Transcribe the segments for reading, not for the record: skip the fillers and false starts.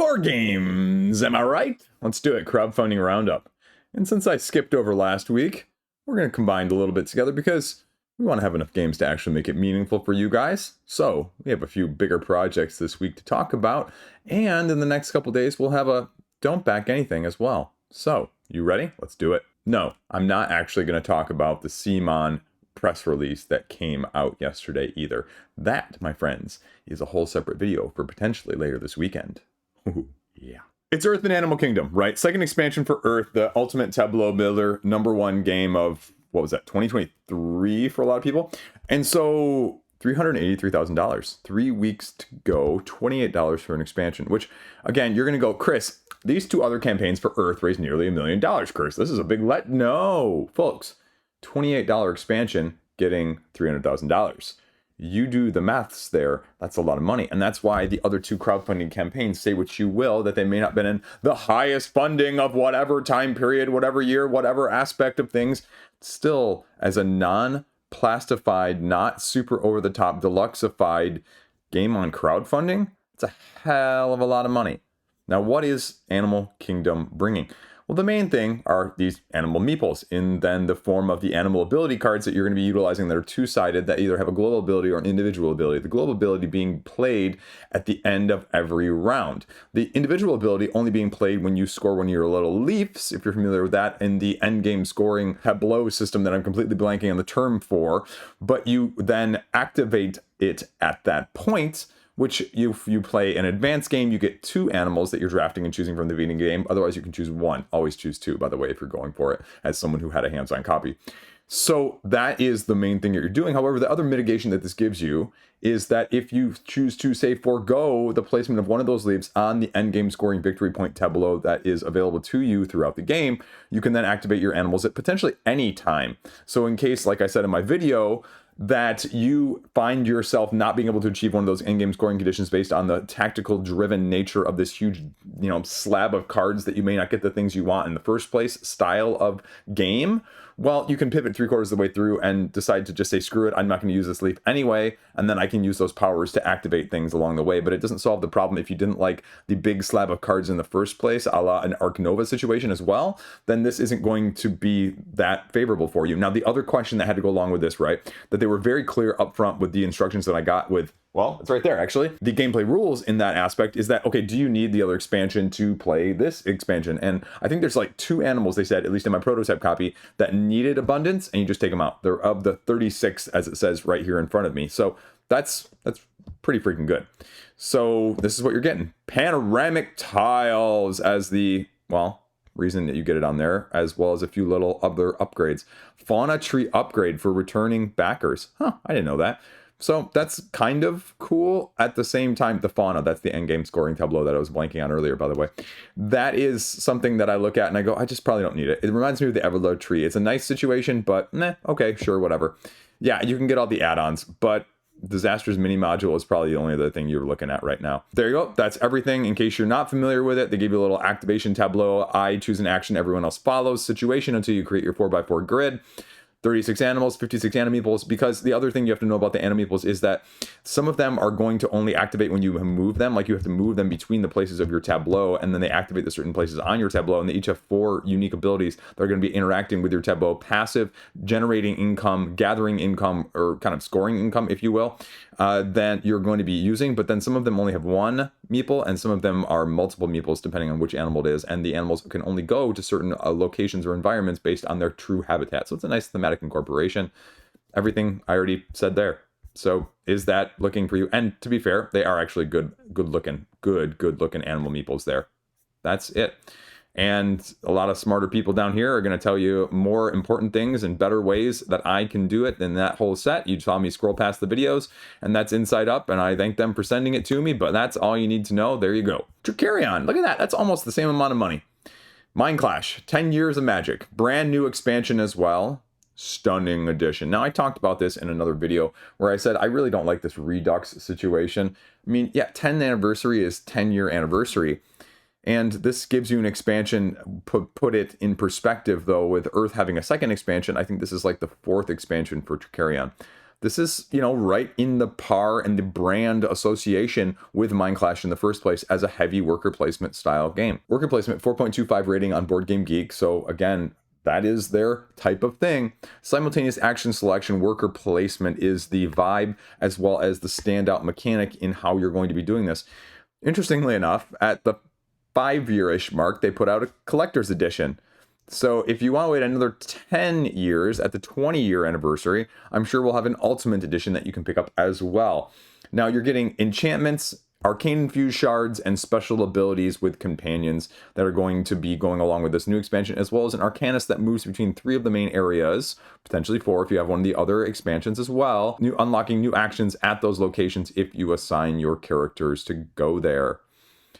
Board games, am I right? Let's do it, crowdfunding roundup. And since I skipped over last week, we're going to combine a little bit together because we want to have enough games to actually make it meaningful for you guys. So we have a few bigger projects this week to talk about, and in the next couple days we'll have a don't back anything as well. So, you ready? Let's do it. No, I'm not actually going to talk about the CMON press release that came out yesterday either. That, my friends, is a whole separate video for potentially later this weekend. Ooh, yeah. It's Earth and Animal Kingdom, right? Second expansion for Earth, the ultimate tableau builder, #1 game of, what was that, 2023 for a lot of people. And so $383,000, 3 weeks to go, $28 for an expansion, which again, you're going to go, Chris, these two other campaigns for Earth raised nearly $1 million, Chris. This is a big No, folks, $28 expansion getting $300,000. You do the maths there, that's a lot of money. And that's why the other two crowdfunding campaigns, say what you will, that they may not have been in the highest funding of whatever time period, whatever year, whatever aspect of things, still as a non-plastified, not super over-the-top, deluxeified game on crowdfunding, it's a hell of a lot of money. Now, what is Animal Kingdom bringing? Well, the main thing are these animal meeples in then the form of the animal ability cards that you're going to be utilizing that are two-sided that either have a global ability or an individual ability. The global ability being played at the end of every round. The individual ability only being played when you score one of your little leaves, if you're familiar with that, in the endgame scoring tableau system that I'm completely blanking on the term for, but you then activate it at that point, which if you play an advanced game, you get 2 animals that you're drafting and choosing from the beginning game. Otherwise, you can choose 1. Always choose 2, by the way, if you're going for it, as someone who had a hands-on copy. So that is the main thing that you're doing. However, the other mitigation that this gives you is that if you choose to, say, forego the placement of one of those leaves on the endgame scoring victory point tableau that is available to you throughout the game, you can then activate your animals at potentially any time. So in case, like I said in my video, that you find yourself not being able to achieve one of those in-game scoring conditions based on the tactical driven nature of this huge, slab of cards that you may not get the things you want in the first place style of game, well, you can pivot 3/4 of the way through and decide to just say, screw it, I'm not going to use this leaf anyway, and then I can use those powers to activate things along the way. But it doesn't solve the problem if you didn't like the big slab of cards in the first place, a la an Arc Nova situation as well, then this isn't going to be that favorable for you. Now, the other question that had to go along with this, right, that they were very clear up front with the instructions that I got with, well, it's right there, actually. The gameplay rules in that aspect is that, okay, do you need the other expansion to play this expansion? And I think there's like 2 animals, they said, at least in my prototype copy, that needed abundance, and you just take them out. They're of the 36, as it says right here in front of me. So that's pretty freaking good. So this is what you're getting. Panoramic tiles as the, well, reason that you get it on there, as well as a few little other upgrades. Fauna tree upgrade for returning backers. Huh, I didn't know that. So that's kind of cool. At the same time, the fauna, that's the endgame scoring tableau that I was blanking on earlier, by the way. That is something that I look at and I go, I just probably don't need it. It reminds me of the Everlow tree. It's a nice situation, but okay, sure, whatever. Yeah, you can get all the add-ons, but Disaster's mini module is probably the only other thing you're looking at right now. There you go. That's everything. In case you're not familiar with it, they give you a little activation tableau. I choose an action, everyone else follows situation until you create your 4x4 grid. 36 animals, 56 animeeples, because the other thing you have to know about the animeeples is that some of them are going to only activate when you move them, like you have to move them between the places of your tableau, and then they activate the certain places on your tableau, and they each have 4 unique abilities that are going to be interacting with your tableau, passive, generating income, gathering income, or kind of scoring income, if you will, that you're going to be using. But then some of them only have 1 meeple, and some of them are multiple meeples, depending on which animal it is, and the animals can only go to certain locations or environments based on their true habitat. So it's a nice thematic incorporation. Everything I already said there. So is that looking for you? And to be fair, they are actually good looking animal meeples there. That's it. And a lot of smarter people down here are going to tell you more important things and better ways that I can do it than that whole set. You saw me scroll past the videos, and that's Inside Up, and I thank them for sending it to me, but that's all you need to know. There you go. Trickerion, look at that. That's almost the same amount of money. Mind Clash, 10 Years of Magic. Brand new expansion as well. Stunning addition. Now, I talked about this in another video where I said I really don't like this Redux situation. I mean, yeah, 10th anniversary is 10-year anniversary. And this gives you an expansion, put it in perspective, though, with Earth having a second expansion. I think this is like the 4th expansion for Trickerion. This is, you know, right in the par and the brand association with Minecraft in the first place as a heavy worker placement style game. Worker placement, 4.25 rating on Board Game Geek. So again, that is their type of thing. Simultaneous action selection, worker placement is the vibe as well as the standout mechanic in how you're going to be doing this. Interestingly enough, at the 5-year-ish mark, they put out a collector's edition. So if you want to wait another 10 years at the 20-year anniversary, I'm sure we'll have an Ultimate Edition that you can pick up as well. Now you're getting enchantments, arcane-infused shards, and special abilities with companions that are going to be going along with this new expansion, as well as an Arcanist that moves between 3 of the main areas, potentially 4 if you have one of the other expansions as well. Unlocking new actions at those locations if you assign your characters to go there.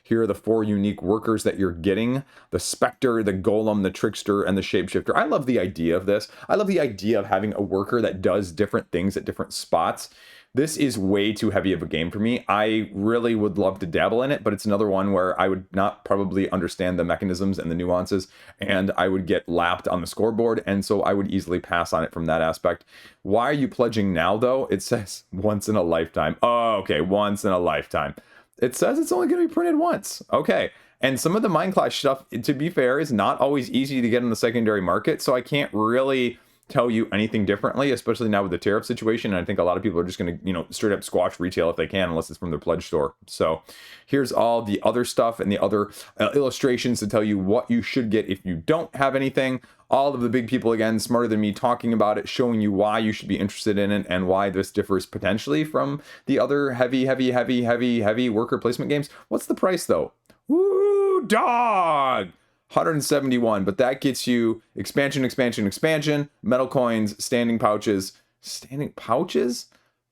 Here are the 4 unique workers that you're getting: the Spectre, the Golem, the Trickster, and the Shapeshifter. I love the idea of this. I love the idea of having a worker that does different things at different spots. This is way too heavy of a game for me. I really would love to dabble in it, but it's another one where I would not probably understand the mechanisms and the nuances, and I would get lapped on the scoreboard, and so I would easily pass on it from that aspect. Why are you pledging now, though? It says once in a lifetime. Oh, okay, once in a lifetime. It says it's only going to be printed once. Okay. And some of the Minecraft stuff, to be fair, is not always easy to get in the secondary market, so I can't really tell you anything differently, especially now with the tariff situation. And I think a lot of people are just going to, you know, straight up squash retail if they can, unless it's from their pledge store. So here's all the other stuff and the other illustrations to tell you what you should get if you don't have anything. All of the big people, again, smarter than me, talking about it, showing you why you should be interested in it and why this differs potentially from the other heavy worker placement games. What's the price, though? Woo, dog! 171, but that gets you expansion, metal coins, standing pouches. Standing pouches?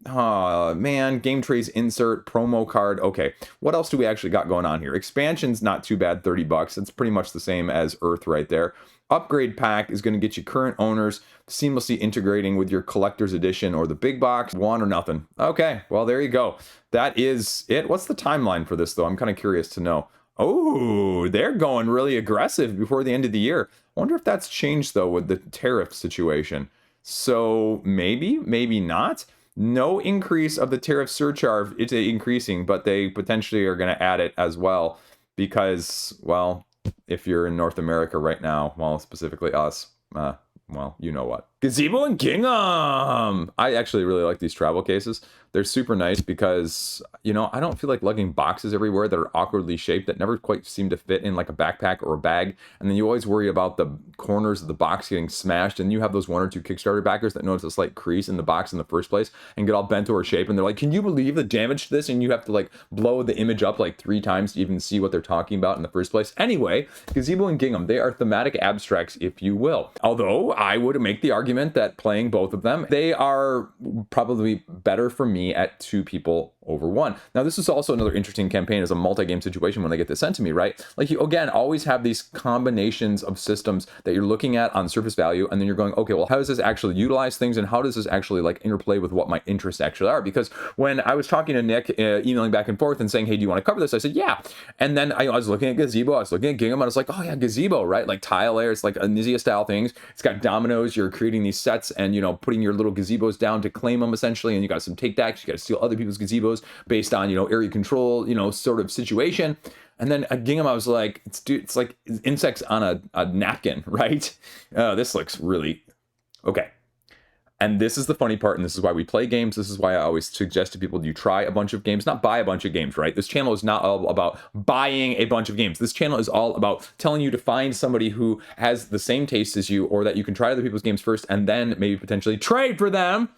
Oh, man. Game trays insert, promo card. Okay, what else do we actually got going on here? Expansion's not too bad, 30 bucks. It's pretty much the same as Earth right there. Upgrade pack is going to get you current owners seamlessly integrating with your collector's edition or the big box. One or nothing. Okay, well, there you go. That is it. What's the timeline for this, though? I'm kind of curious to know. Oh, they're going really aggressive before the end of the year. I wonder if that's changed, though, with the tariff situation. So maybe, maybe not. No increase of the tariff surcharge. It's increasing, but they potentially are going to add it as well because, well, if you're in North America right now, well, specifically us, well, you know what. Gazebo and Gingham! I actually really like these travel cases. They're super nice because, you know, I don't feel like lugging boxes everywhere that are awkwardly shaped that never quite seem to fit in like a backpack or a bag. And then you always worry about the corners of the box getting smashed. And you have those 1 or 2 Kickstarter backers that notice a slight crease in the box in the first place and get all bent over shape. And they're like, can you believe the damage to this? And you have to like blow the image up like 3 times to even see what they're talking about in the first place. Anyway, Gazebo and Gingham, they are thematic abstracts, if you will. Although I would make the argument that playing both of them, they are probably better for me at 2 people over 1. Now, this is also another interesting campaign as a multi-game situation when they get this sent to me, right? Like, you, again, always have these combinations of systems that you're looking at on surface value, and then you're going, okay, well, how does this actually utilize things, and how does this actually, like, interplay with what my interests actually are? Because when I was talking to Nick, emailing back and forth and saying, hey, do you want to cover this? I said, yeah. And then I was looking at Gazebo, I was looking at Gingham, and I was like, oh, yeah, Gazebo, right? Like, tile layers, like Anizia-style things. It's got dominoes. You're creating these sets and, you know, putting your little gazebos down to claim them, essentially, and you got some take-backs. You got to steal other people's gazebos based on, you know, area control, you know, sort of situation. And then at Gingham, I was like, it's like insects on a napkin, right? Oh, this looks really okay. And this is the funny part, and this is why we play games. This is why I always suggest to people, you try a bunch of games, not buy a bunch of games, right? This channel is not all about buying a bunch of games. This channel is all about telling you to find somebody who has the same taste as you, or that you can try other people's games first and then maybe potentially trade for them.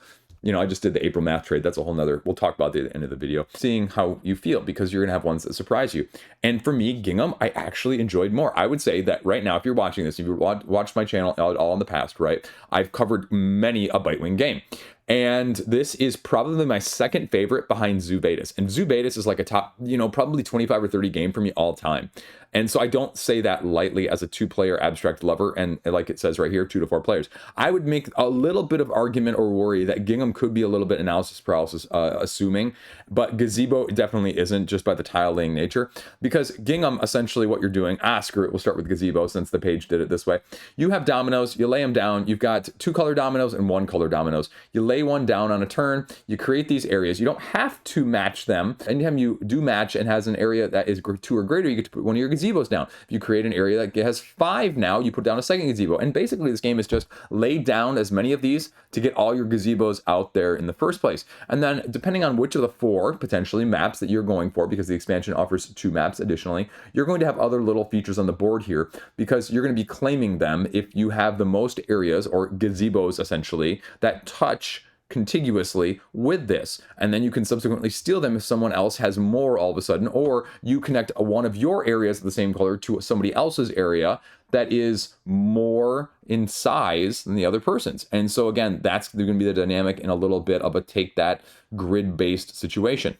You know, I just did the April math trade. That's a whole nother, we'll talk about it at the end of the video. Seeing how you feel, because you're gonna have ones that surprise you. And for me, Gingham, I actually enjoyed more. I would say that right now, if you're watching this, if you've watched my channel at all in the past, right? I've covered many a Bitewing game. And this is probably my second favorite behind Zoo Betas. And Zoo Betas is like a top, you know, probably 25 or 30 game for me all time. And so I don't say that lightly as a 2-player abstract lover. And like it says right here, 2 to 4 players. I would make a little bit of argument or worry that Gingham could be a little bit analysis paralysis, assuming, but Gazebo definitely isn't, just by the tile laying nature. Because Gingham, essentially what you're doing, screw it, we'll start with Gazebo since the page did it this way. You have dominoes, you lay them down, you've got 2 color dominoes and 1 color dominoes. You lay lay one down on a turn, you create these areas. You don't have to match them. Anytime you do match and has an area that is 2 or greater, you get to put one of your gazebos down. If you create an area that has 5 now, you put down a second gazebo. And basically this game is just lay down as many of these to get all your gazebos out there in the first place. And then depending on which of the 4 potentially maps that you're going for, because the expansion offers 2 maps additionally, you're going to have other little features on the board here because you're going to be claiming them if you have the most areas or gazebos essentially that touch contiguously with this, and then you can subsequently steal them if someone else has more all of a sudden, or you connect one of your areas of the same color to somebody else's area that is more in size than the other person's. And so again, that's going to be the dynamic in a little bit of a take that grid-based situation.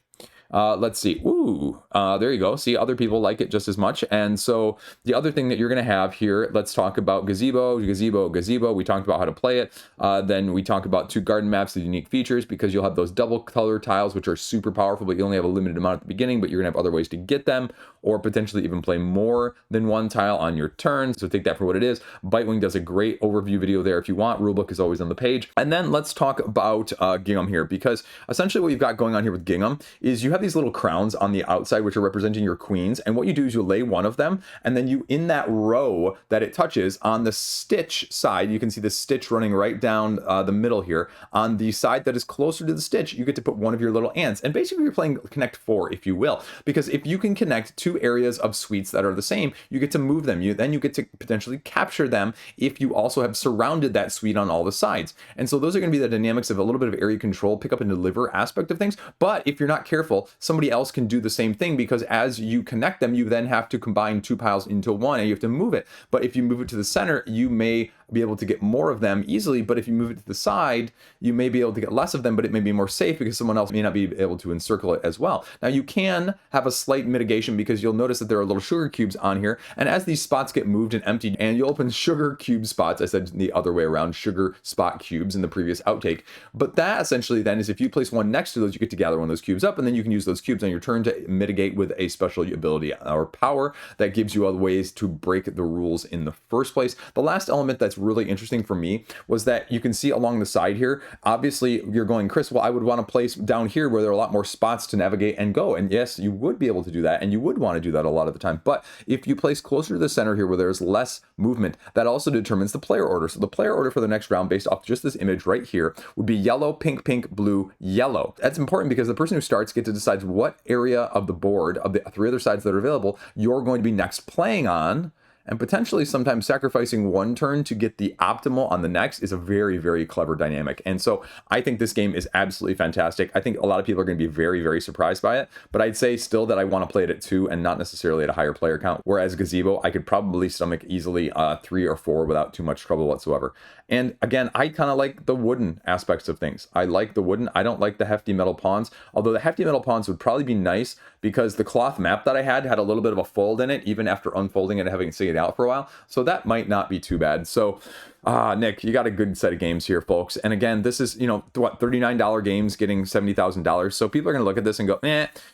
Let's see. Ooh, there you go. See, other people like it just as much. And so the other thing that you're going to have here, let's talk about gazebo. We talked about how to play it. Then we talk about 2 garden maps, the unique features, because you'll have those double color tiles, which are super powerful, but you only have a limited amount at the beginning, but you're going to have other ways to get them, or potentially even play more than 1 tile on your turn. So take that for what it is. Bitewing does a great overview video there if you want. Rulebook is always on the page. And then let's talk about Gingham here, because essentially what you've got going on here with Gingham is you have these little crowns on the outside which are representing your queens, and what you do is you lay one of them, and then you, in that row that it touches on the stitch side, you can see the stitch running right down the middle here. On the side that is closer to the stitch, you get to put one of your little ants, and basically you're playing connect 4, if you will, because if you can connect 2 areas of suites that are the same, you get to move them. Then you get to potentially capture them if you also have surrounded that suite on all the sides. And so those are going to be the dynamics of a little bit of area control, pick up and deliver aspect of things. But if you're not careful, somebody else can do the same thing, because as you connect them, you then have to combine 2 piles into one and you have to move it. But if you move it to the center, you may be able to get more of them easily, but if you move it to the side, you may be able to get less of them, but it may be more safe because someone else may not be able to encircle it as well. Now you can have a slight mitigation because you'll notice that there are little sugar cubes on here, and as these spots get moved and emptied, and you'll open sugar cube spots, I said the other way around, sugar spot cubes in the previous outtake, but that essentially then is if you place one next to those, you get to gather one of those cubes up, and then you can use those cubes on your turn to mitigate with a special ability or power that gives you other ways to break the rules in the first place. The last element that's really interesting for me was that you can see along the side here, obviously you're going, Chris, well, I would want to place down here where there are a lot more spots to navigate and go. And yes, you would be able to do that, and you would want to do that a lot of the time. But if you place closer to the center here where there's less movement, that also determines the player order. So the player order for the next round based off just this image right here would be yellow, pink, pink, blue, yellow. That's important because the person who starts gets to decide what area of the board of the 3 other sides that are available you're going to be next playing on, and potentially sometimes sacrificing one turn to get the optimal on the next is a very, very clever dynamic. And so I think this game is absolutely fantastic. I think a lot of people are going to be very, very surprised by it, but I'd say still that I want to play it at 2 and not necessarily at a higher player count. Whereas Gazebo, I could probably stomach easily 3 or 4 without too much trouble whatsoever. And again, I kind of like the wooden aspects of things. I like the wooden. I don't like the hefty metal pawns, although the hefty metal pawns would probably be nice because the cloth map that I had a little bit of a fold in it, even after unfolding it and having seen it out for a while. So that might not be too bad. So Nick, you got a good set of games here, folks. And again, this is, what, $39 games getting $70,000. So people are going to look at this and go,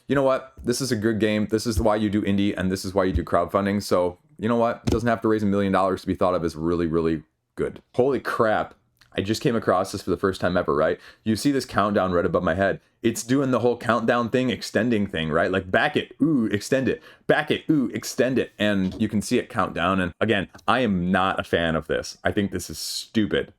you know what? This is a good game. This is why you do indie, and this is why you do crowdfunding. So you know what? It doesn't have to raise $1 million to be thought of as really, really good. Holy crap. I just came across this for the first time ever, right? You see this countdown right above my head. It's doing the whole countdown thing, extending thing, right? Like back it, ooh, extend it, back it, ooh, extend it. And you can see it count down. And again, I am not a fan of this. I think this is stupid.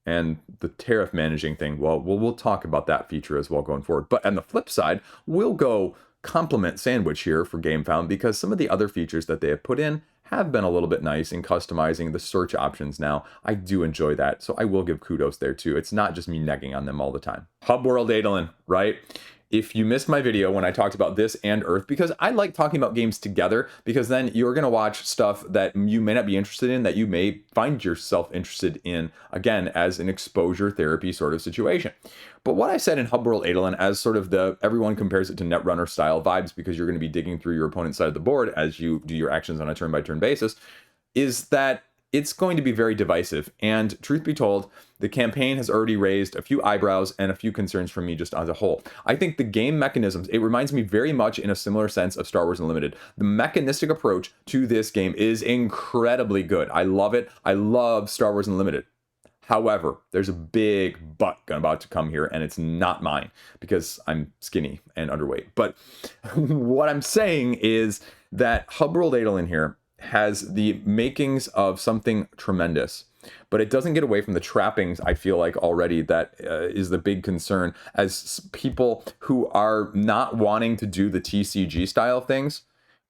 And the tariff managing thing, well, we'll talk about that feature as well going forward. But on the flip side, we'll go compliment sandwich here for Gamefound because some of the other features that they have put in have been a little bit nice in customizing the search options now. I do enjoy that, so I will give kudos there too. It's not just me negging on them all the time. Hubworld Aidalon, right? If you missed my video when I talked about this and Earth, because I like talking about games together, because then you're going to watch stuff that you may not be interested in, that you may find yourself interested in, again, as an exposure therapy sort of situation. But what I said in Hubworld Aidalon as sort of everyone compares it to Netrunner style vibes, because you're going to be digging through your opponent's side of the board as you do your actions on a turn-by-turn basis, is that it's going to be very divisive. And truth be told, the campaign has already raised a few eyebrows and a few concerns from me just as a whole. I think the game mechanisms, it reminds me very much in a similar sense of Star Wars Unlimited. The mechanistic approach to this game is incredibly good. I love it. I love Star Wars Unlimited. However, there's a big but about to come here, and it's not mine because I'm skinny and underweight. But what I'm saying is that Hubworld Aidalon here has the makings of something tremendous, but it doesn't get away from the trappings, I feel like, already. That is the big concern as people who are not wanting to do the TCG style things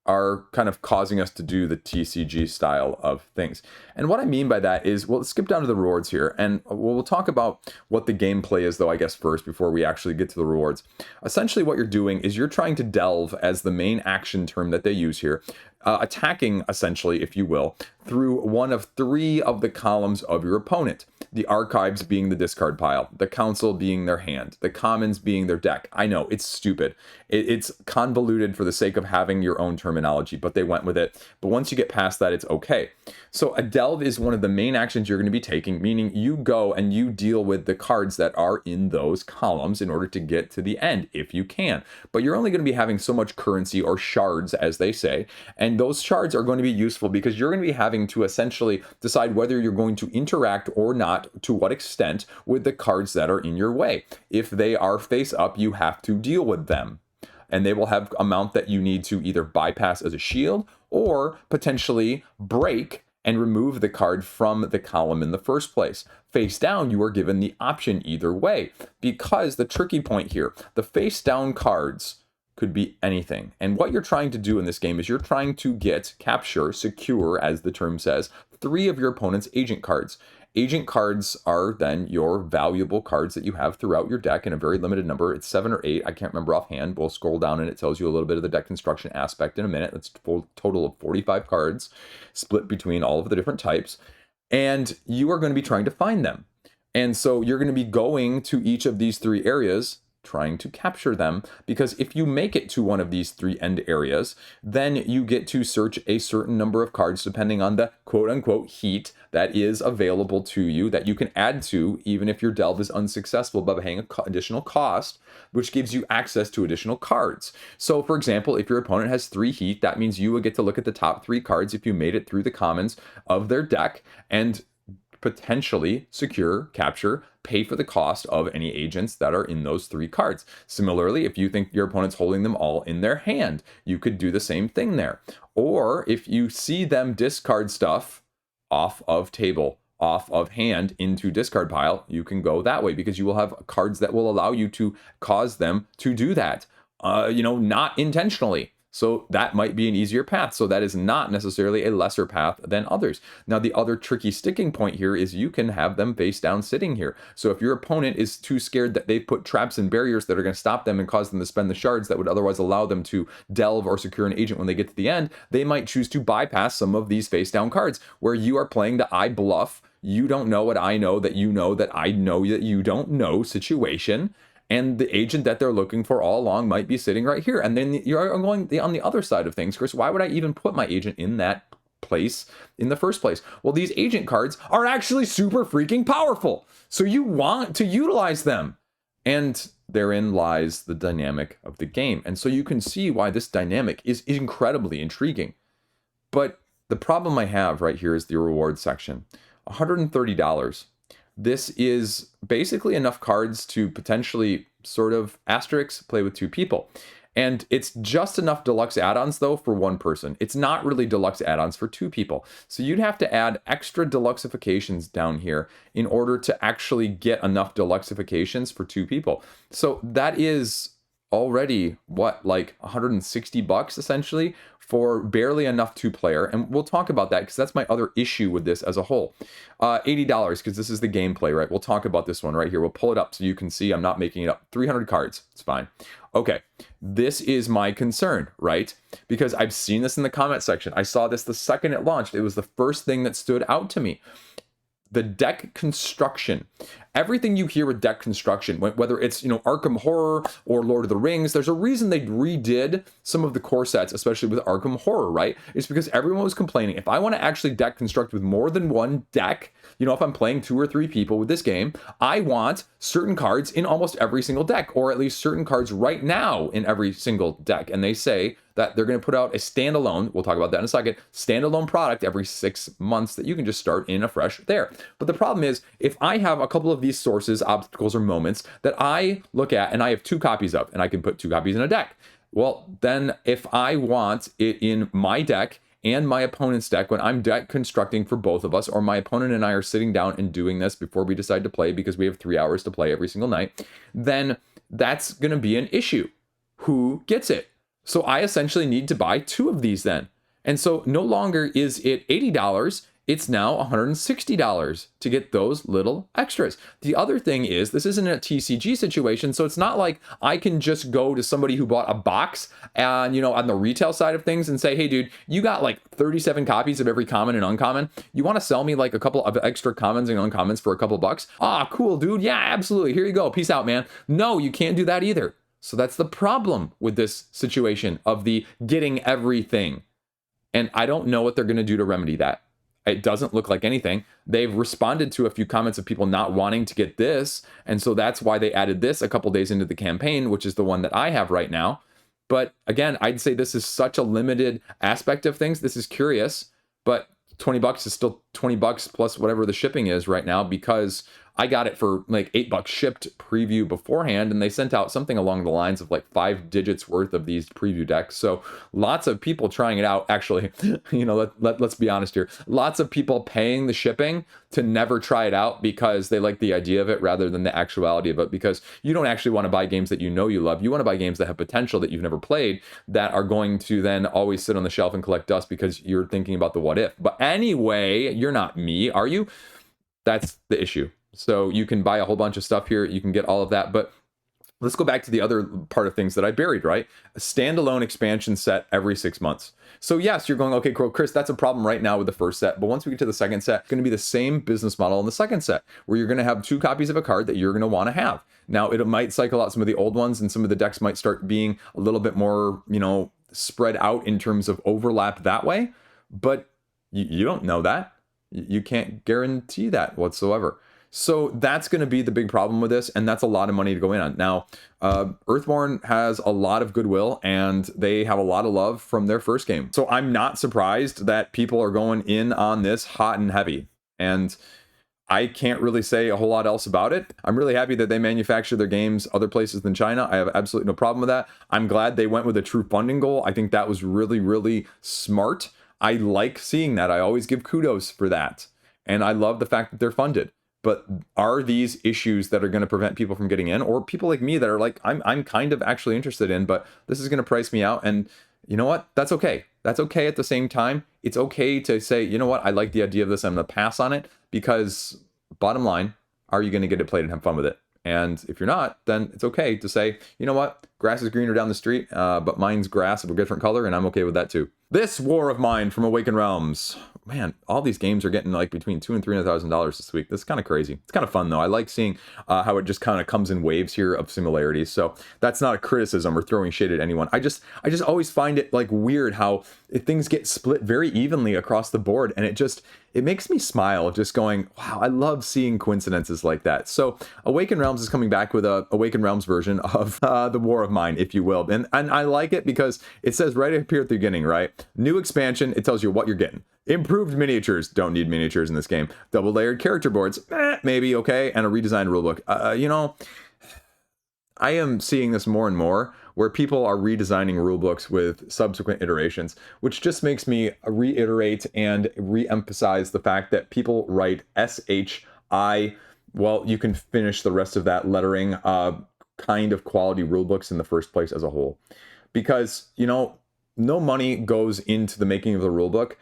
are kind of causing us to do the TCG style of things. And what I mean by that is, well, let's skip down to the rewards here, and we'll talk about what the gameplay is, though, I guess, first, before we actually get to the rewards. Essentially, what you're doing is you're trying to delve, as the main action term that they use here, attacking, essentially, if you will, through one of 3 of the columns of your opponent. The archives being the discard pile, the council being their hand, the commons being their deck. I know, it's stupid. It's convoluted for the sake of having your own terminology, but they went with it. But once you get past that, it's okay. So a delve is one of the main actions you're going to be taking, meaning you go and you deal with the cards that are in those columns in order to get to the end, if you can. But you're only going to be having so much currency, or shards, as they say, and those shards are going to be useful because you're going to be having to essentially decide whether you're going to interact or not, to what extent, with the cards that are in your way. If they are face up, you have to deal with them, and they will have amount that you need to either bypass as a shield or potentially break and remove the card from the column in the first place. Face down, you are given the option either way, because the tricky point here, the face down cards could be anything. And what you're trying to do in this game is you're trying to capture, secure, as the term says, 3 of your opponent's agent cards. Agent cards are then your valuable cards that you have throughout your deck in a very limited number. It's 7 or 8. I can't remember offhand. We'll scroll down and it tells you a little bit of the deck construction aspect in a minute. That's a total of 45 cards split between all of the different types. And you are going to be trying to find them. And so you're going to be going to each of these 3 areas, trying to capture them, because if you make it to one of these 3 end areas, then you get to search a certain number of cards depending on the quote-unquote heat that is available to you, that you can add to even if your delve is unsuccessful by paying an additional cost, which gives you access to additional cards. So for example, if your opponent has 3 heat, that means you would get to look at the top 3 cards if you made it through the commons of their deck, and potentially secure, capture, pay for the cost of any agents that are in those 3 cards. Similarly, if you think your opponent's holding them all in their hand, you could do the same thing there. Or if you see them discard stuff off of table, off of hand into discard pile, you can go that way because you will have cards that will allow you to cause them to do that, not intentionally. So that might be an easier path. So that is not necessarily a lesser path than others. Now, the other tricky sticking point here is you can have them face down sitting here. So if your opponent is too scared that they've put traps and barriers that are going to stop them and cause them to spend the shards that would otherwise allow them to delve or secure an agent when they get to the end, they might choose to bypass some of these face down cards where you are playing the I bluff, you don't know what I know that you know that I know that you don't know situation. And the agent that they're looking for all along might be sitting right here. And then you're going on the other side of things, Chris. Why would I even put my agent in that place in the first place? Well, these agent cards are actually super freaking powerful. So you want to utilize them. And therein lies the dynamic of the game. And so you can see why this dynamic is incredibly intriguing. But the problem I have right here is the reward section. $130. This is basically enough cards to potentially sort of asterisk play with 2 people. And it's just enough deluxe add-ons, though, for 1 person. It's not really deluxe add-ons for 2 people. So you'd have to add extra deluxeifications down here in order to actually get enough deluxeifications for 2 people. So that is already, like $160 essentially for barely enough 2-player. And we'll talk about that because that's my other issue with this as a whole. $80 because this is the gameplay, right? We'll talk about this one right here. We'll pull it up so you can see I'm not making it up. 300 cards. It's fine. Okay. This is my concern, right? Because I've seen this in the comment section. I saw this the second it launched. It was the first thing that stood out to me. The deck construction. everything you hear with deck construction, whether it's, you know, Arkham Horror or Lord of the Rings, there's a reason they redid some of the core sets, especially with Arkham Horror, right? It's because everyone was complaining, if I want to actually deck construct with more than one deck, you know, if I'm playing 2 or 3 people with this game, I want certain cards in almost every single deck, or at least certain cards right now in every single deck. And they say that they're going to put out a standalone, we'll talk about that in a second, standalone product every 6 months that you can just start in afresh there. But the problem is, if I have a couple of these sources, obstacles, or moments that I look at and I have 2 copies of, and I can put 2 copies in a deck, well, then if I want it in my deck and my opponent's deck when I'm deck constructing for both of us, or my opponent and I are sitting down and doing this before we decide to play because we have 3 hours to play every single night, then that's going to be an issue. Who gets it? So I essentially need to buy 2 of these then. And so no longer is it $80, it's now $160 to get those little extras. The other thing is, this isn't a TCG situation, so it's not like I can just go to somebody who bought a box and, you know, on the retail side of things and say, hey dude, you got like 37 copies of every common and uncommon. You want to sell me like a couple of extra commons and uncommons for a couple bucks? Ah, cool dude, yeah, absolutely, here you go, peace out man. No, you can't do that either. So that's the problem with this situation of the getting everything. And I don't know what they're going to do to remedy that. It doesn't look like anything. They've responded to a few comments of people not wanting to get this. And so that's why they added this a couple days into the campaign, which is the one that I have right now. But again, I'd say this is such a limited aspect of things. This is curious, but $20 is still $20 plus whatever the shipping is right now, because I got it for like $8 shipped preview beforehand, and they sent out something along the lines of like 5 digits worth of these preview decks. So lots of people trying it out. Actually, you know, let's be honest here. Lots of people paying the shipping to never try it out because they like the idea of it rather than the actuality of it, because you don't actually want to buy games that you know you love. You want to buy games that have potential that you've never played, that are going to then always sit on the shelf and collect dust because you're thinking about the what if. But anyway, you're not me, are you? That's the issue. So you can buy a whole bunch of stuff here. You can get all of that. But let's go back to the other part of things that I buried, right? A standalone expansion set every 6 months. So yes, you're going, okay, Chris, that's a problem right now with the first set. But once we get to the second set, it's going to be the same business model in the second set, where you're going to have 2 copies of a card that you're going to want to have. Now, it might cycle out some of the old ones, and some of the decks might start being a little bit more, you know, spread out in terms of overlap that way. But you don't know that. You can't guarantee that whatsoever. So that's going to be the big problem with this, and that's a lot of money to go in on. Now, Earthborn has a lot of goodwill, and they have a lot of love from their first game. So I'm not surprised that people are going in on this hot and heavy. And I can't really say a whole lot else about it. I'm really happy that they manufacture their games other places than China. I have absolutely no problem with that. I'm glad they went with a true funding goal. I think that was really, really smart. I like seeing that. I always give kudos for that. And I love the fact that they're funded. But are these issues that are going to prevent people from getting in, or people like me that are like, I'm kind of actually interested in, but this is going to price me out? And you know what? That's okay. That's okay at the same time. It's okay to say, you know what? I like the idea of this. I'm going to pass on it, because bottom line, are you going to get it played and have fun with it? And if you're not, then it's okay to say, you know what? Grass is greener down the street, but mine's grass of a different color, and I'm okay with that too. This war of mine from Awaken Realms. Man, all these games are getting like between $2,000 and $300,000 this week. That's kind of crazy. It's kind of fun though. I like seeing how it just kind of comes in waves here of similarities. So that's not a criticism or throwing shade at anyone. I just always find it like weird how things get split very evenly across the board, and it makes me smile just going, wow, I love seeing coincidences like that. So Awaken Realms is coming back with a Awaken Realms version of the War of Mine, if you will. And I like it because it says right up here at the beginning, right? New expansion, it tells you what you're getting. Improved miniatures, don't need miniatures in this game. Double layered character boards, maybe okay, and a redesigned rulebook. You know, I am seeing this more and more where people are redesigning rulebooks with subsequent iterations, which just makes me reiterate and re-emphasize the fact that people write SHI, well, you can finish the rest of that lettering, kind of quality rulebooks in the first place as a whole. Because, you know, no money goes into the making of the rulebook,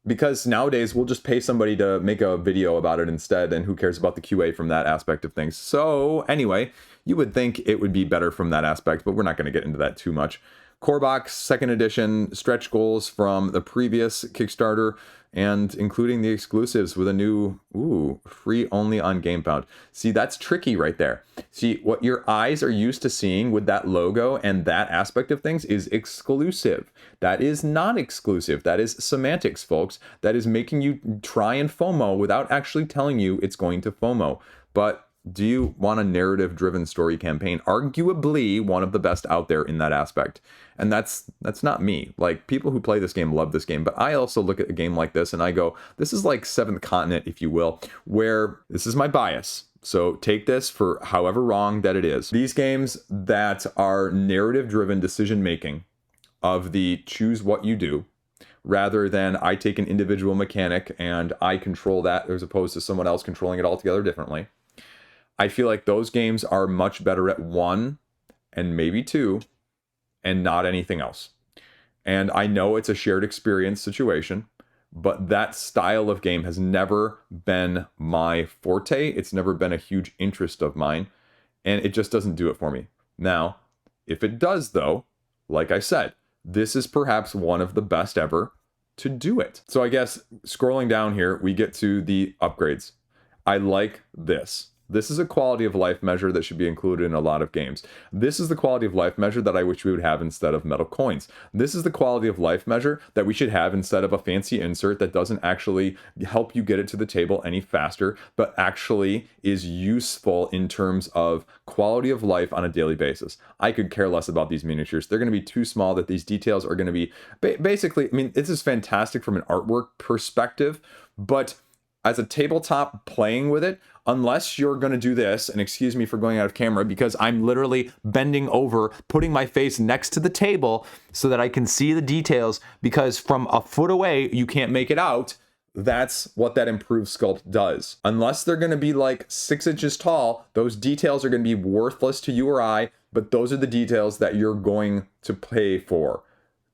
because nowadays we'll just pay somebody to make a video about it instead, and who cares about the QA from that aspect of things. So anyway, you would think it would be better from that aspect, but we're not going to get into that too much. Core box, second edition, stretch goals from the previous Kickstarter. and including the exclusives with a new, free only on Gamefound. See, that's tricky right there. See, what your eyes are used to seeing with that logo and that aspect of things is exclusive. That is not exclusive. That is semantics, folks. That is making you try and FOMO without actually telling you it's going to FOMO. But do you want a narrative-driven story campaign? Arguably one of the best out there in that aspect. And that's not me. Like, people who play this game love this game, but I also look at a game like this and I go, this is like Seventh Continent, if you will, where this is my bias. So take this for however wrong that it is. These games that are narrative-driven decision-making of the choose what you do, rather than I take an individual mechanic and I control that as opposed to someone else controlling it altogether differently. I feel like those games are much better at 1 and maybe 2 and not anything else. And I know it's a shared experience situation, but that style of game has never been my forte. It's never been a huge interest of mine, and it just doesn't do it for me. Now, if it does though, like I said, this is perhaps one of the best ever to do it. So I guess scrolling down here, we get to the upgrades. I like this. This is a quality of life measure that should be included in a lot of games. This is the quality of life measure that I wish we would have instead of metal coins. This is the quality of life measure that we should have instead of a fancy insert that doesn't actually help you get it to the table any faster, but actually is useful in terms of quality of life on a daily basis. I could care less about these miniatures. They're going to be too small that these details are going to be... Basically, I mean, this is fantastic from an artwork perspective, but as a tabletop playing with it, unless you're going to do this, and excuse me for going out of camera because I'm literally bending over, putting my face next to the table so that I can see the details, because from a foot away, you can't make it out. That's what that improved sculpt does. Unless they're going to be like 6 inches tall, those details are going to be worthless to you or I, but those are the details that you're going to pay for.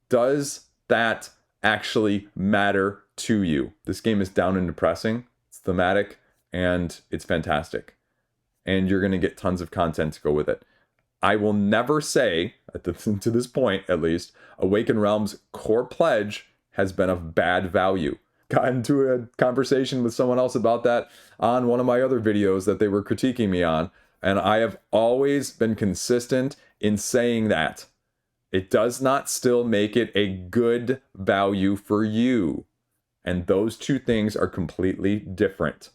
Does that actually matter to you? This game is down and depressing, it's thematic, and it's fantastic. And you're going to get tons of content to go with it. I will never say, to this point at least, Awaken Realms' core pledge has been of bad value. Got into a conversation with someone else about that on one of my other videos that they were critiquing me on, and I have always been consistent in saying that. It does not still make it a good value for you. And those two things are completely different.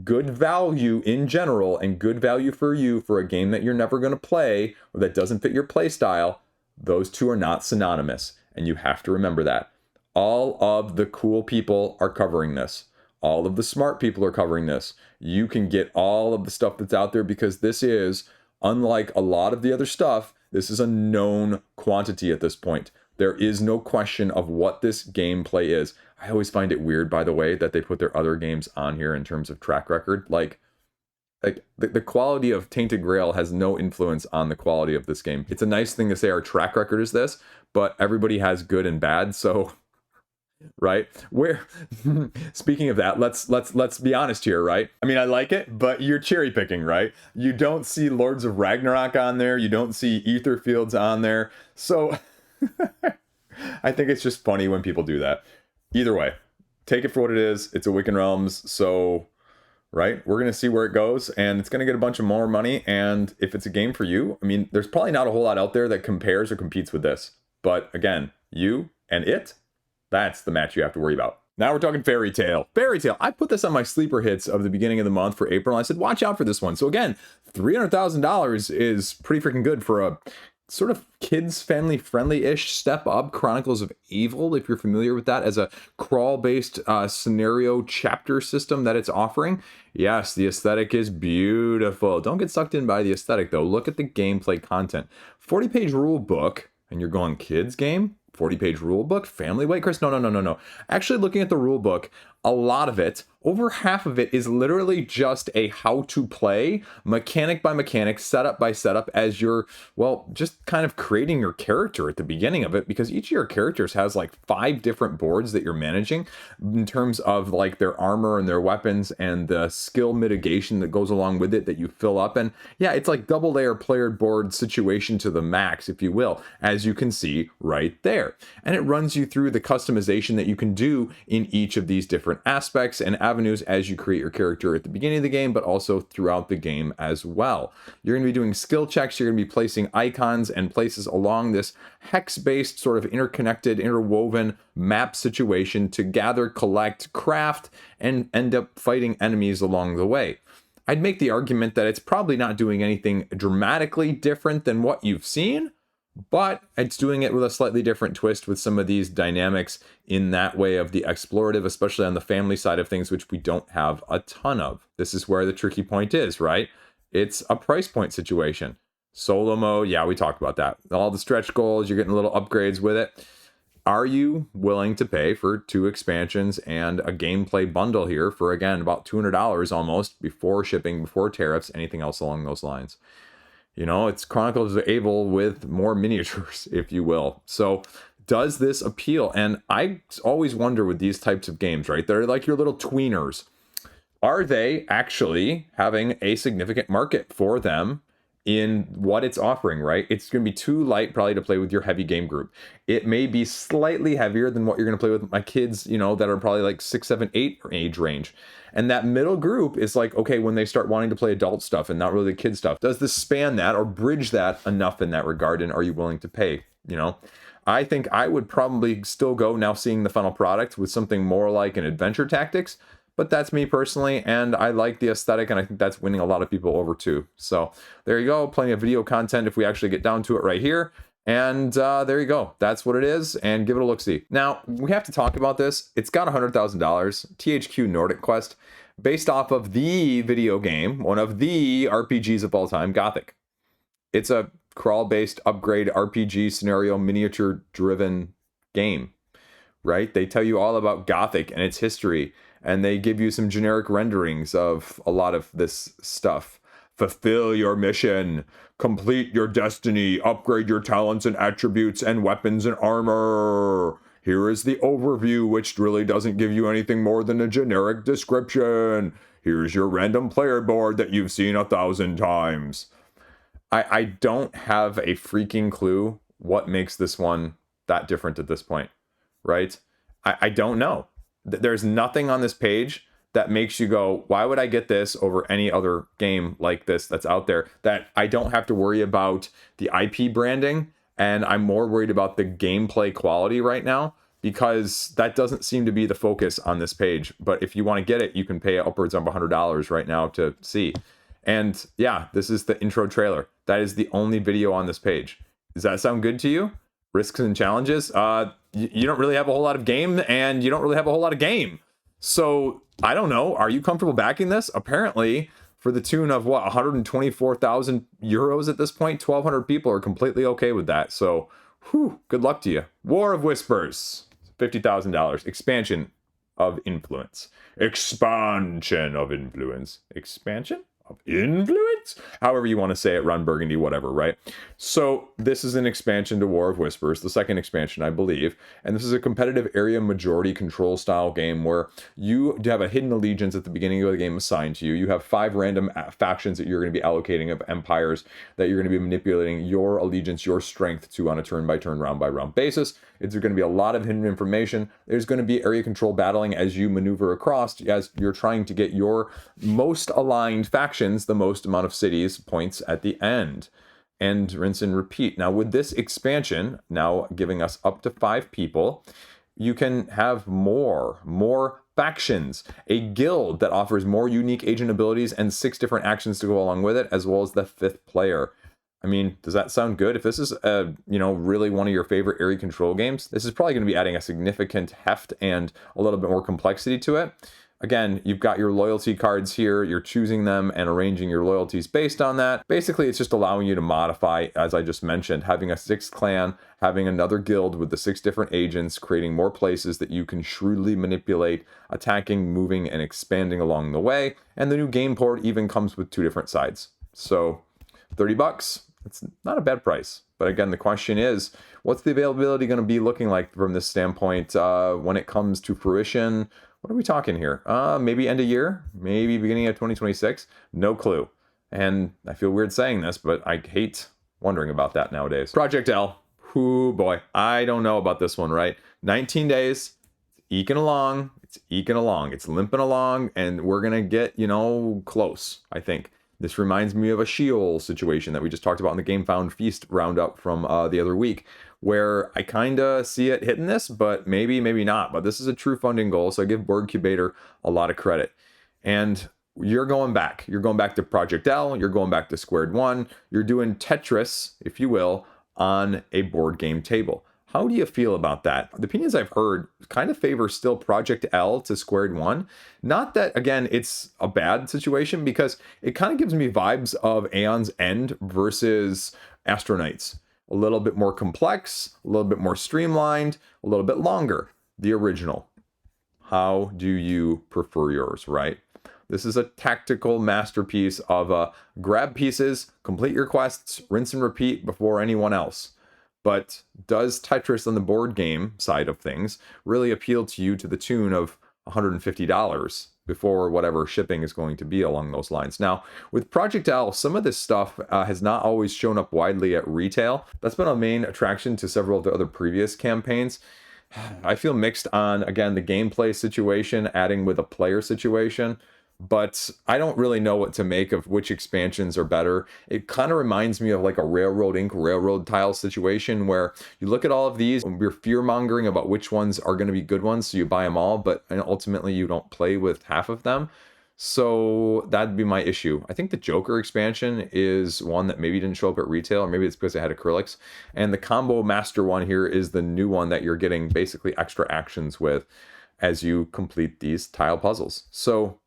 Good value in general and good value for you for a game that you're never going to play or that doesn't fit your play style, those two are not synonymous. And you have to remember that. All of the cool people are covering this. All of the smart people are covering this. You can get all of the stuff that's out there because this is, unlike a lot of the other stuff, this is a known quantity at this point. There is no question of what this gameplay is. I always find it weird, by the way, that they put their other games on here in terms of track record. Like the quality of Tainted Grail has no influence on the quality of this game. It's a nice thing to say our track record is this, but everybody has good and bad, so... Right? Where speaking of that, let's be honest here, right? I mean, I like it, but you're cherry picking, right? You don't see Lords of Ragnarok on there, you don't see Etherfields on there. So I think it's just funny when people do that. Either way, take it for what it is. It's Awaken Realms, so right? We're going to see where it goes, and it's going to get a bunch of more money, and if it's a game for you, I mean, there's probably not a whole lot out there that compares or competes with this. But again, you and it, that's the match you have to worry about. Now we're talking Fairytale. Fairytale, I put this on my sleeper hits of the beginning of the month for April, and I said, watch out for this one. So again, $300,000 is pretty freaking good for a sort of kids family friendly-ish step up. Chronicles of Evil, if you're familiar with that, as a crawl-based scenario chapter system that it's offering. Yes, the aesthetic is beautiful. Don't get sucked in by the aesthetic though. Look at the gameplay content. 40-page rule book, and you're going kids game? 40-page rule book? Family weight, Chris? No. Actually, looking at the rule book, a lot of it, over half of it, is literally just a how to play, mechanic by mechanic, setup by setup, as you're, well, just kind of creating your character at the beginning of it, because each of your characters has like 5 different boards that you're managing in terms of like their armor and their weapons and the skill mitigation that goes along with it that you fill up. And yeah, it's like double layer player board situation to the max, if you will, as you can see right there. And it runs you through the customization that you can do in each of these different aspects and avenues as you create your character at the beginning of the game, but also throughout the game as well. You're going to be doing skill checks. You're going to be placing icons and places along this hex-based sort of interconnected, interwoven map situation to gather, collect, craft, and end up fighting enemies along the way. I'd make the argument that it's probably not doing anything dramatically different than what you've seen, but it's doing it with a slightly different twist with some of these dynamics in that way of the explorative, especially on the family side of things, which we don't have a ton of. This is where the tricky point is, right? It's a price point situation. Solo mode, yeah, we talked about that. All the stretch goals, you're getting little upgrades with it. Are you willing to pay for 2 expansions and a gameplay bundle here for, again, about $200 almost before shipping, before tariffs, anything else along those lines? You know, it's Chronicles of Abel with more miniatures, if you will. So does this appeal? And I always wonder with these types of games, right? They're like your little tweeners. Are they actually having a significant market for them in what it's offering, right? It's going to be too light probably to play with your heavy game group. It may be slightly heavier than what you're going to play with my kids, you know, that are probably like 6, 7, 8 age range. And that middle group is like, okay, when they start wanting to play adult stuff and not really the kid stuff, does this span that or bridge that enough in that regard? And are you willing to pay? You know, I think I would probably still go, now seeing the final product, with something more like an adventure tactics. But that's me personally, and I like the aesthetic, and I think that's winning a lot of people over too. So there you go, plenty of video content if we actually get down to it right here. And there you go, that's what it is, and give it a look-see. Now, we have to talk about this. It's got $100,000, THQ Nordic Quest, based off of the video game, one of the RPGs of all time, Gothic. It's a crawl-based upgrade RPG scenario miniature-driven game, right? They tell you all about Gothic and its history, and they give you some generic renderings of a lot of this stuff. Fulfill your mission, complete your destiny, upgrade your talents and attributes and weapons and armor. Here is the overview, which really doesn't give you anything more than a generic description. Here's your random player board that you've seen 1,000 times. I don't have a freaking clue what makes this one that different at this point, right? I don't know. There's nothing on this page that makes you go, why would I get this over any other game like this that's out there, that I don't have to worry about the IP branding, and I'm more worried about the gameplay quality right now, because that doesn't seem to be the focus on this page. But if you want to get it, you can pay upwards of $100 right now to see. And yeah, this is the intro trailer. That is the only video on this page. Does that sound good to you? Risks and challenges? You don't really have a whole lot of game, and you don't really have a whole lot of game. So I don't know. Are you comfortable backing this? Apparently, for the tune of what, 124,000 euros at this point, 1,200 people are completely okay with that. So, whew, good luck to you. War of Whispers, $50,000. Expansion of Influence. Expansion of Influence. Expansion of Influence? However you want to say it, Ron Burgundy, whatever, right? So this is an expansion to War of Whispers, the second expansion, I believe. And this is a competitive area majority control style game where you have a hidden allegiance at the beginning of the game assigned to you. You have 5 random factions that you're going to be allocating of empires that you're going to be manipulating your allegiance, your strength to on a turn-by-turn, round-by-round basis. It's going to be a lot of hidden information. There's going to be area control battling as you maneuver across, as you're trying to get your most aligned factions the most amount of cities points at the end. And rinse and repeat. Now, with this expansion, now giving us up to 5 people, you can have more factions, a guild that offers more unique agent abilities and 6 different actions to go along with it, as well as the 5th player. I mean, does that sound good? If this is, really one of your favorite area control games, this is probably going to be adding a significant heft and a little bit more complexity to it. Again, you've got your loyalty cards here. You're choosing them and arranging your loyalties based on that. Basically, it's just allowing you to modify, as I just mentioned, having a 6th clan, having another guild with the 6 different agents, creating more places that you can shrewdly manipulate, attacking, moving, and expanding along the way. And the new game port even comes with 2 different sides. So 30 bucks, it's not a bad price. But again, the question is, what's the availability going to be looking like from this standpoint when it comes to fruition? What are we talking here? Maybe end of year, maybe beginning of 2026. No clue. And I feel weird saying this, but I hate wondering about that nowadays. Project L. Ooh, boy. I don't know about this one, right? 19 days. Eking along. It's eking along. It's limping along. And we're going to get, close, I think. This reminds me of a Sheol situation that we just talked about in the Gamefound Feast roundup from the other week, where I kind of see it hitting this, but maybe not. But this is a true funding goal, so I give Boardcubator a lot of credit. And you're going back. You're going back to Project L. You're going back to Squared One. You're doing Tetris, if you will, on a board game table. How do you feel about that? The opinions I've heard kind of favor still Project L to Squared One. Not that, again, it's a bad situation, because it kind of gives me vibes of Aeon's End versus Astronites. A little bit more complex, a little bit more streamlined, a little bit longer. The original. How do you prefer yours, right? This is a tactical masterpiece of grab pieces, complete your quests, rinse and repeat before anyone else. But does Tetris on the board game side of things really appeal to you to the tune of $150 before whatever shipping is going to be along those lines? Now, with Project L, some of this stuff has not always shown up widely at retail. That's been a main attraction to several of the other previous campaigns. I feel mixed on, again, the gameplay situation, adding with a player situation. But I don't really know what to make of which expansions are better. It kind of reminds me of like a Railroad Inc. Railroad Tile situation, where you look at all of these and we're fear-mongering about which ones are going to be good ones, so you buy them all, but ultimately you don't play with half of them. So that'd be my issue. I think the Joker expansion is one that maybe didn't show up at retail, or maybe it's because it had acrylics. And the Combo Master one here is the new one that you're getting basically extra actions with as you complete these tile puzzles. So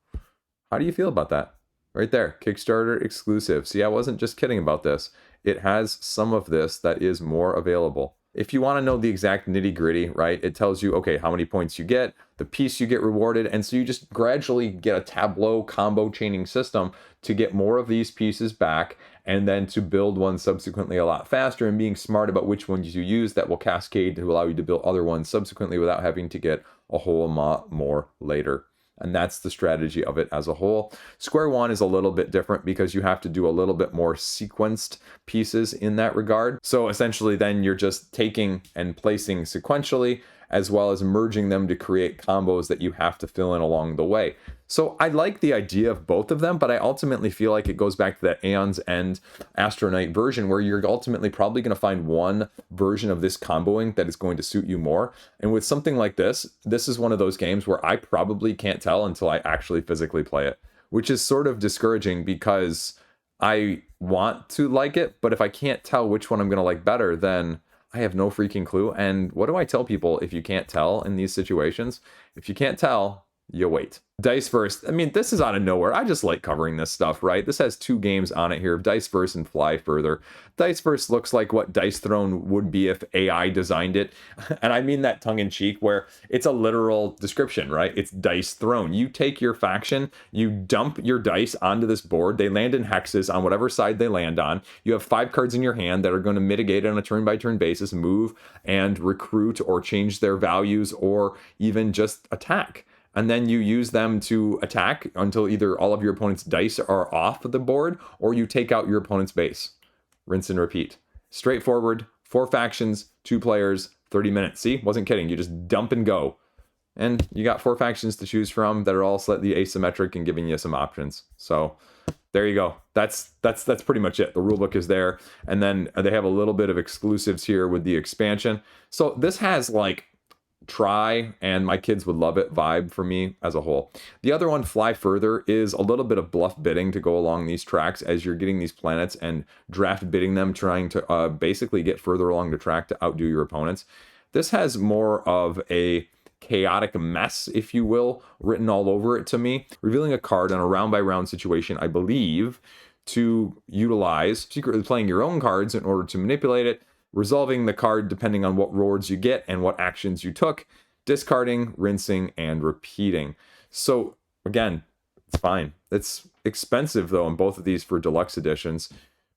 how do you feel about that? Right there, Kickstarter exclusive. See, I wasn't just kidding about this. It has some of this that is more available. If you want to know the exact nitty gritty, right, it tells you, okay, how many points you get, the piece you get rewarded, and so you just gradually get a Tableau combo chaining system to get more of these pieces back, and then to build one subsequently a lot faster, and being smart about which ones you use that will cascade to allow you to build other ones subsequently without having to get a whole lot more later. And that's the strategy of it as a whole. Square One is a little bit different because you have to do a little bit more sequenced pieces in that regard. So essentially then you're just taking and placing sequentially, as well as merging them to create combos that you have to fill in along the way. So I like the idea of both of them, but I ultimately feel like it goes back to that Aeon's End Astronite version, where you're ultimately probably going to find one version of this comboing that is going to suit you more. And with something like this, this is one of those games where I probably can't tell until I actually physically play it, which is sort of discouraging because I want to like it, but if I can't tell which one I'm going to like better, then I have no freaking clue. And what do I tell people if you can't tell in these situations? If you can't tell, you wait. Diceverse, I mean, this is out of nowhere. I just like covering this stuff, right? This has 2 games on it here, Diceverse and Fly Further. Diceverse looks like what Dice Throne would be if AI designed it. And I mean that tongue-in-cheek, where it's a literal description, right? It's Dice Throne. You take your faction, you dump your dice onto this board, they land in hexes on whatever side they land on. You have 5 cards in your hand that are going to mitigate on a turn-by-turn basis, move and recruit or change their values, or even just attack. And then you use them to attack until either all of your opponent's dice are off the board, or you take out your opponent's base. Rinse and repeat. Straightforward, 4 factions, 2 players, 30 minutes. See, wasn't kidding. You just dump and go. And you got 4 factions to choose from that are all slightly asymmetric and giving you some options. So there you go. That's pretty much it. The rulebook is there. And then they have a little bit of exclusives here with the expansion. So this has like try and my kids would love it vibe for me as a whole. The other one, Fly Further, is a little bit of bluff bidding to go along these tracks as you're getting these planets and draft bidding them, trying to basically get further along the track to outdo your opponents. This has more of a chaotic mess, if you will, written all over it to me. Revealing a card on a round-by-round situation, I believe, to utilize secretly playing your own cards in order to manipulate it, resolving the card depending on what rewards you get and what actions you took, discarding, rinsing, and repeating. So, again, it's fine. It's expensive, though, in both of these for deluxe editions.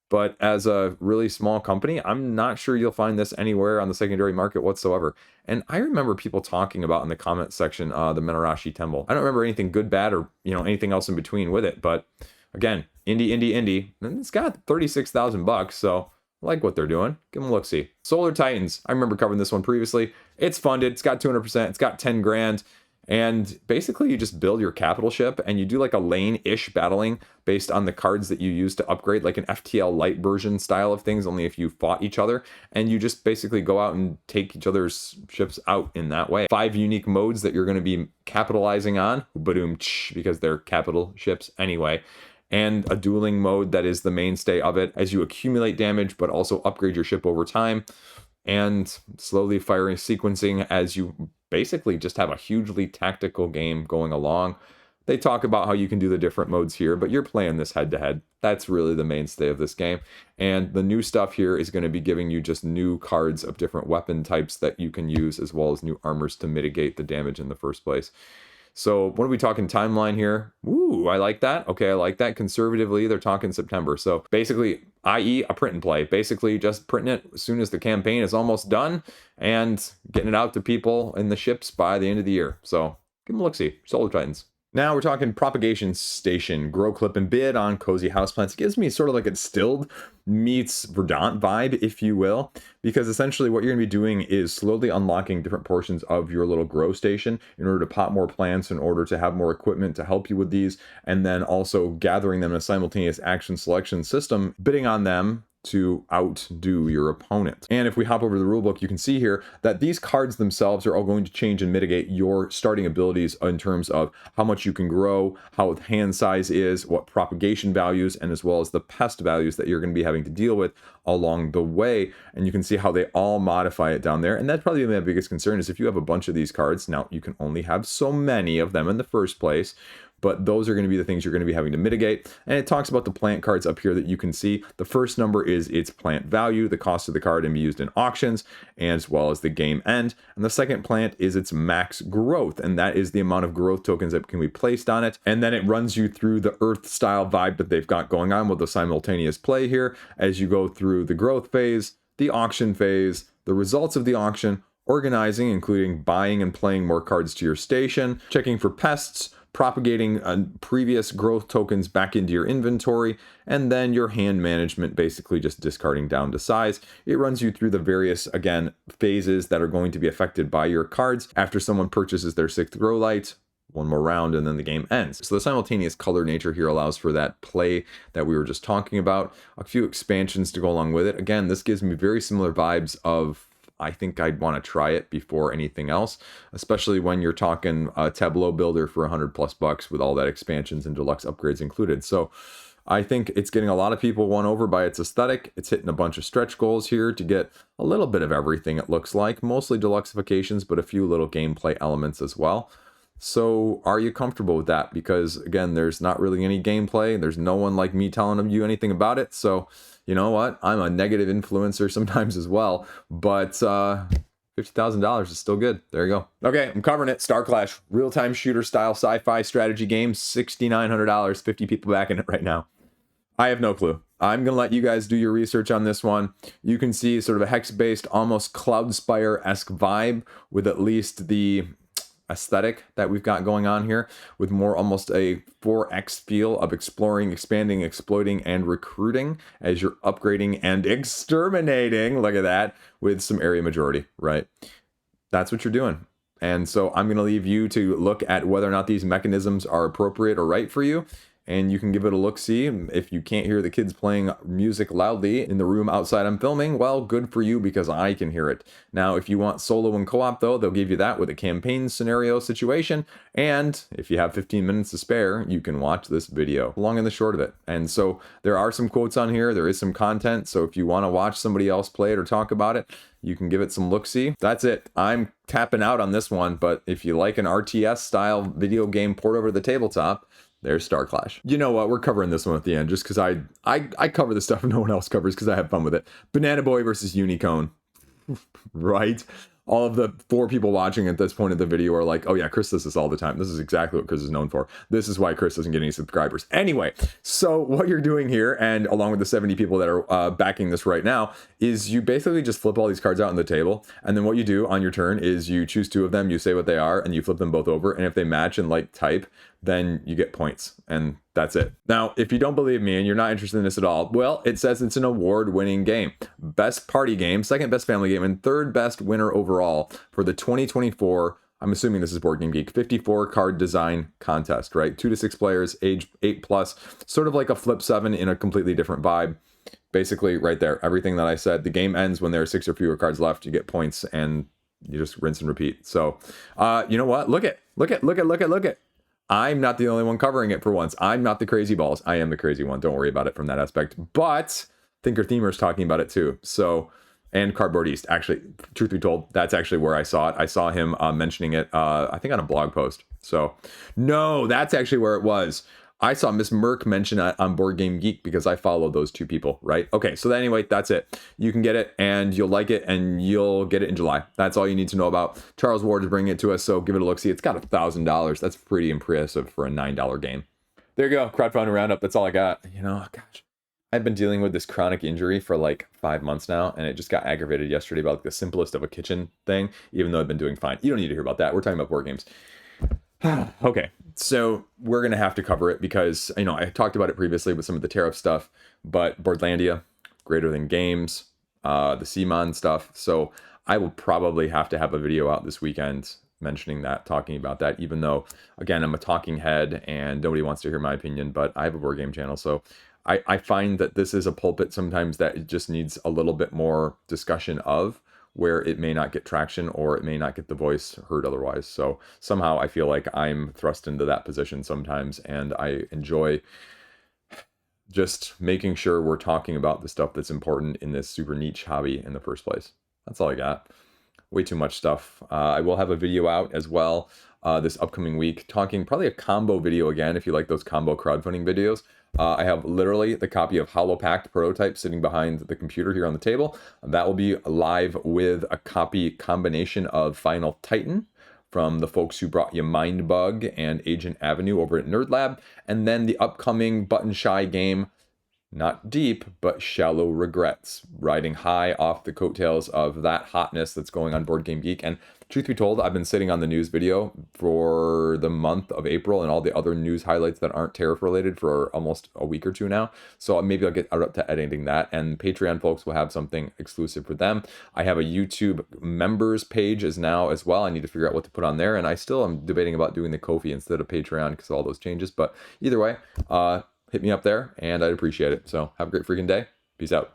But as a really small company, I'm not sure you'll find this anywhere on the secondary market whatsoever. And I remember people talking about in the comment section, the Menarashi Temple. I don't remember anything good, bad, or anything else in between with it. But again, indie. And it's got 36,000 bucks, so I like what they're doing. Give them a look-see. Solar Titans. I remember covering this one previously. It's funded. It's got 200%. It's got 10 grand. And basically, you just build your capital ship, and you do like a lane-ish battling based on the cards that you use to upgrade, like an FTL light version style of things, only if you fought each other. And you just basically go out and take each other's ships out in that way. 5 unique modes that you're going to be capitalizing on, because they're capital ships anyway. And a dueling mode that is the mainstay of it as you accumulate damage, but also upgrade your ship over time. And slowly firing sequencing as you basically just have a hugely tactical game going along. They talk about how you can do the different modes here, but you're playing this head-to-head. That's really the mainstay of this game. And the new stuff here is going to be giving you just new cards of different weapon types that you can use, as well as new armors to mitigate the damage in the first place. So what are we talking timeline here? Ooh, I like that. Okay, I like that. Conservatively, they're talking September. So basically, i.e. a print and play. Basically just printing it as soon as the campaign is almost done and getting it out to people in the ships by the end of the year. So give them a look-see. Solar Titans. Now we're talking Propagation Station, grow, clip, and bid on cozy houseplants. It gives me sort of like a distilled meets Verdant vibe, if you will, because essentially what you're going to be doing is slowly unlocking different portions of your little grow station in order to pop more plants, in order to have more equipment to help you with these, and then also gathering them in a simultaneous action selection system, bidding on them to outdo your opponent. And if we hop over to the rulebook, you can see here that these cards themselves are all going to change and mitigate your starting abilities in terms of how much you can grow, how hand size is, what propagation values, and as well as the pest values that you're going to be having to deal with along the way. And you can see how they all modify it down there. And that's probably my biggest concern is if you have a bunch of these cards, now you can only have so many of them in the first place, but those are going to be the things you're going to be having to mitigate. And it talks about the plant cards up here that you can see. The first number is its plant value, the cost of the card, and be used in auctions, as well as the game end. And the second plant is its max growth, and that is the amount of growth tokens that can be placed on it. And then it runs you through the Earth style vibe that they've got going on with the simultaneous play here as you go through the growth phase, the auction phase, the results of the auction, organizing, including buying and playing more cards to your station, checking for pests, propagating previous growth tokens back into your inventory, and then your hand management, basically just discarding down to size. It runs you through the various, again, phases that are going to be affected by your cards after someone purchases their 6th grow light. One more round and then the game ends. So the simultaneous color nature here allows for that play that we were just talking about. A few expansions to go along with it. Again, this gives me very similar vibes of I think I'd want to try it before anything else, especially when you're talking a Tableau builder for $100+ with all that expansions and deluxe upgrades included. So I think it's getting a lot of people won over by its aesthetic. It's hitting a bunch of stretch goals here to get a little bit of everything, it looks like, mostly deluxifications, but a few little gameplay elements as well. So are you comfortable with that? Because again, there's not really any gameplay. There's no one like me telling you anything about it. So you know what? I'm a negative influencer sometimes as well, but $50,000 is still good. There you go. Okay, I'm covering it. Starclash, real-time shooter style sci-fi strategy game, $6,900, 50 people backing it right now. I have no clue. I'm going to let you guys do your research on this one. You can see sort of a hex-based, almost Cloudspire-esque vibe with at least the aesthetic that we've got going on here, with more almost a 4X feel of exploring, expanding, exploiting, and recruiting as you're upgrading and exterminating. Look at that, with some area majority, right? That's what you're doing. And so I'm going to leave you to look at whether or not these mechanisms are appropriate or right for you. and you can give it a look-see. If you can't hear the kids playing music loudly in the room outside I'm filming, well, good for you, because I can hear it. Now, if you want solo and co-op, though, they'll give you that with a campaign scenario situation, and if you have 15 minutes to spare, you can watch this video. Long and the short of it. And so there are some quotes on here, there is some content, so if you want to watch somebody else play it or talk about it, you can give it some look-see. That's it. I'm tapping out on this one, but if you like an RTS style video game port over the tabletop, there's Starclash. You know what? We're covering this one at the end just because I cover the stuff no one else covers because I have fun with it. Banana Boy versus Uni-Cone. Right? All of the 4 people watching at this point of the video are like, oh yeah, Chris does this all the time. This is exactly what Chris is known for. This is why Chris doesn't get any subscribers. Anyway, so what you're doing here, and along with the 70 people that are backing this right now, is you basically just flip all these cards out on the table, and then what you do on your turn is you choose 2 of them, you say what they are, and you flip them both over, and if they match and like type, then you get points, and that's it. Now, if you don't believe me and you're not interested in this at all, well, it says it's an award-winning game. Best party game, second best family game, and third best winner overall for the 2024, I'm assuming this is Board Game Geek, 54 card design contest, right? 2 to 6 players, age 8+, sort of like a Flip 7 in a completely different vibe. Basically, right there, everything that I said. The game ends when there are 6 or fewer cards left, you get points, and you just rinse and repeat. So, you know what? Look it. I'm not the only one covering it for once. I'm not the crazy balls. I am the crazy one. Don't worry about it from that aspect. But Thinker Themer's talking about it too. So, and Cardboard East. Actually, truth be told, that's actually where I saw it. I saw him mentioning it, I think on a blog post. So, no, that's actually where it was. I saw Miss Merck mention it on Board Game Geek because I follow those 2 people, right? Okay, so anyway, that's it. You can get it, and you'll like it, and you'll get it in July. That's all you need to know about. Charles Ward is bringing it to us, so give it a look-see. It's got $1,000. That's pretty impressive for a $9 game. There you go, crowdfunding roundup. That's all I got. You know, gosh, I've been dealing with this chronic injury for like 5 months now, and it just got aggravated yesterday about like the simplest of a kitchen thing, even though I've been doing fine. You don't need to hear about that. We're talking about board games. Okay, so we're going to have to cover it because, you know, I talked about it previously with some of the tariff stuff, but Boardlandia, Greater Than Games, the CMON stuff. So I will probably have to have a video out this weekend mentioning that, talking about that, even though, again, I'm a talking head and nobody wants to hear my opinion, but I have a board game channel. So I find that this is a pulpit sometimes that it just needs a little bit more discussion of, where it may not get traction or it may not get the voice heard otherwise. So somehow I feel like I'm thrust into that position sometimes, and I enjoy just making sure we're talking about the stuff that's important in this super niche hobby in the first place. That's all I got. Way too much stuff. I will have a video out as well this upcoming week, talking probably a combo video again, if you like those combo crowdfunding videos. I have literally the copy of Holopacked prototype sitting behind the computer here on the table. That will be live with a copy combination of Final Titan from the folks who brought you Mindbug and Agent Avenue over at Nerd Lab, and then the upcoming Button Shy game, not deep, but Shallow Regrets, riding high off the coattails of that hotness that's going on Board Game Geek. And truth be told, I've been sitting on the news video for the month of April and all the other news highlights that aren't tariff related for almost a week or 2 now. So maybe I'll get up to editing that, and Patreon folks will have something exclusive for them. I have a YouTube members page as well. I need to figure out what to put on there, and I still am debating about doing the Ko-fi instead of Patreon because of all those changes. But either way, hit me up there, and I'd appreciate it. So have a great freaking day. Peace out.